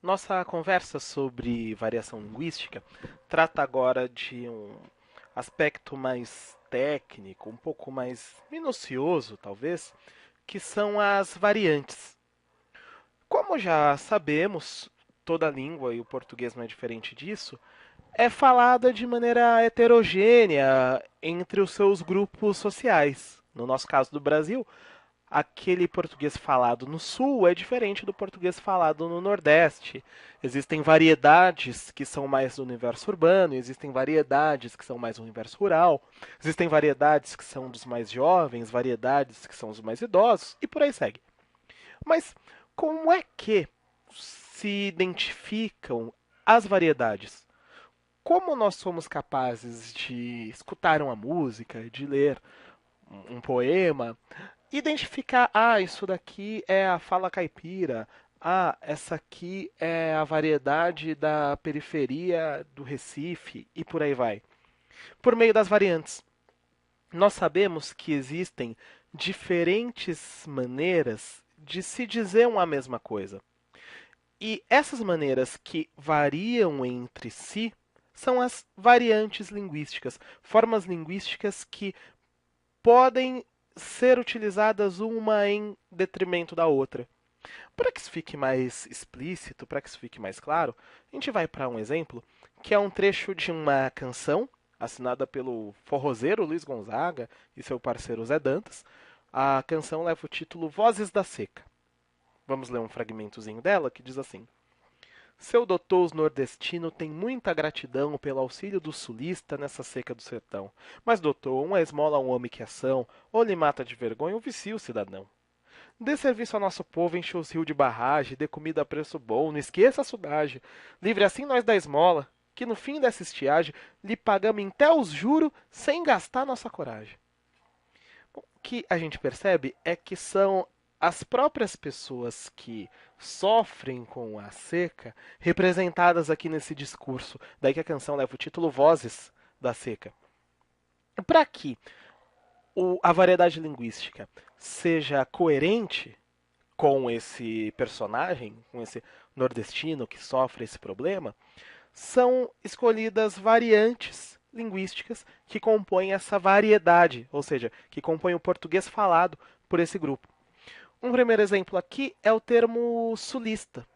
Nossa conversa sobre variação linguística trata agora de um aspecto mais técnico, um pouco mais minucioso, talvez, que são as variantes. Como já sabemos, toda língua, e o português não é diferente disso, é falada de maneira heterogênea entre os seus grupos sociais. No nosso caso do Brasil, aquele português falado no sul é diferente do português falado no nordeste. Existem variedades que são mais do universo urbano, existem variedades que são mais do universo rural, existem variedades que são dos mais jovens, variedades que são dos mais idosos, e por aí segue. Mas como é que se identificam as variedades? Como nós somos capazes de escutar uma música, de ler um poema, identificar, isso daqui é a fala caipira, essa aqui é a variedade da periferia do Recife e por aí vai. Por meio das variantes, nós sabemos que existem diferentes maneiras de se dizer uma mesma coisa. E essas maneiras que variam entre si são as variantes linguísticas, formas linguísticas que podem ser utilizadas uma em detrimento da outra. Para que isso fique mais explícito, para que isso fique mais claro, a gente vai para um exemplo que é um trecho de uma canção assinada pelo forrozeiro Luiz Gonzaga e seu parceiro Zé Dantas. A canção leva o título Vozes da Seca. Vamos ler um fragmentozinho dela que diz assim: Seu doutor nordestino tem muita gratidão pelo auxílio do sulista nessa seca do sertão. Mas, doutor, uma esmola a um homem que ação, ou lhe mata de vergonha ou vicia o cidadão. Dê serviço ao nosso povo, enche os rios de barragem, dê comida a preço bom, não esqueça a sudagem. Livre assim nós da esmola, que no fim dessa estiagem lhe pagamos até os juros sem gastar nossa coragem. O que a gente percebe é que são as próprias pessoas que sofrem com a seca representadas aqui nesse discurso. Daí que a canção leva o título Vozes da Seca. Para que a variedade linguística seja coerente com esse personagem, com esse nordestino que sofre esse problema, são escolhidas variantes linguísticas que compõem essa variedade, ou seja, que compõem o português falado por esse grupo. Um primeiro exemplo aqui é o termo sulista.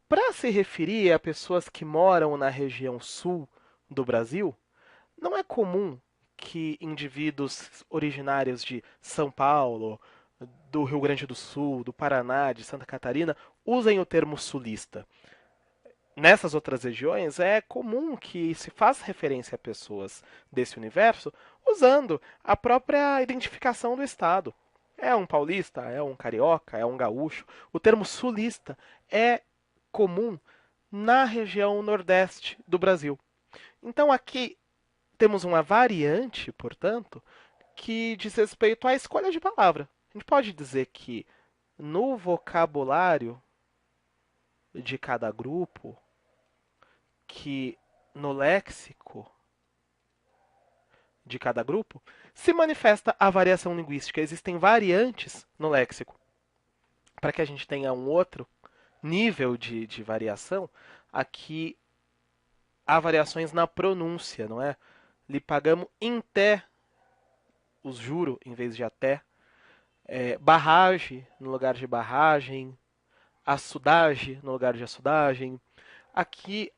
Para se referir a pessoas que moram na região sul do Brasil, não é comum que indivíduos originários de São Paulo, do Rio Grande do Sul, do Paraná, de Santa Catarina, usem o termo sulista. Nessas outras regiões é comum que se faça referência a pessoas desse universo usando a própria identificação do estado. É um paulista, é um carioca, é um gaúcho. O termo sulista é comum na região nordeste do Brasil. Então aqui temos uma variante, portanto, que diz respeito à escolha de palavra. A gente pode dizer que no vocabulário de cada grupo, que no léxico de cada grupo, se manifesta a variação linguística. Existem variantes no léxico. Para que a gente tenha um outro nível de variação, aqui há variações na pronúncia, não é? Lhe pagamos em té, os juro em vez de até. Barragem no lugar de barragem. Açudagem no lugar de açudagem. Aqui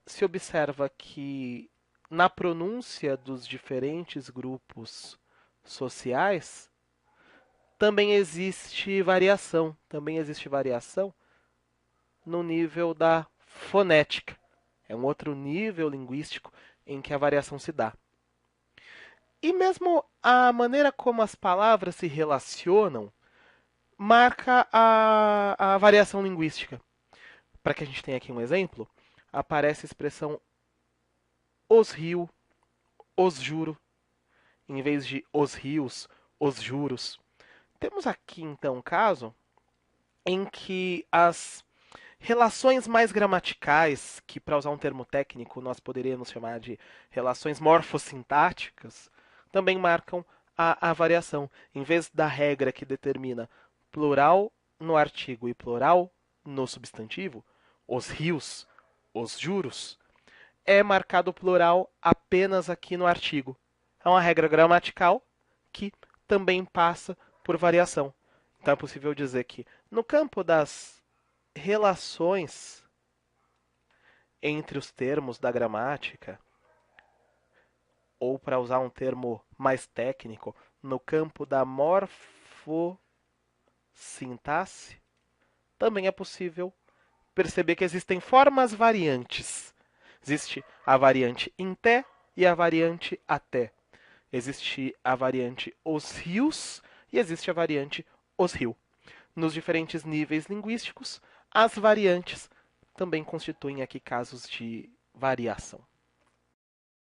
se observa que na pronúncia dos diferentes grupos sociais também existe variação no nível da fonética. É um outro nível linguístico em que a variação se dá. E mesmo a maneira como as palavras se relacionam marca a variação linguística. Para que a gente tenha aqui um exemplo, aparece a expressão os rios, os juro, em vez de os rios, os juros. Temos aqui então um caso em que as relações mais gramaticais, que para usar um termo técnico nós poderíamos chamar de relações morfossintáticas, também marcam a variação. Em vez da regra que determina plural no artigo e plural no substantivo, os rios, os juros, é marcado o plural apenas aqui no artigo. É uma regra gramatical que também passa por variação. Então é possível dizer que no campo das relações entre os termos da gramática, ou para usar um termo mais técnico, no campo da morfossintaxe, também é possível perceber que existem formas variantes. Existe a variante em té e a variante até. Existe a variante os rios e existe a variante os rio. Nos diferentes níveis linguísticos, as variantes também constituem aqui casos de variação.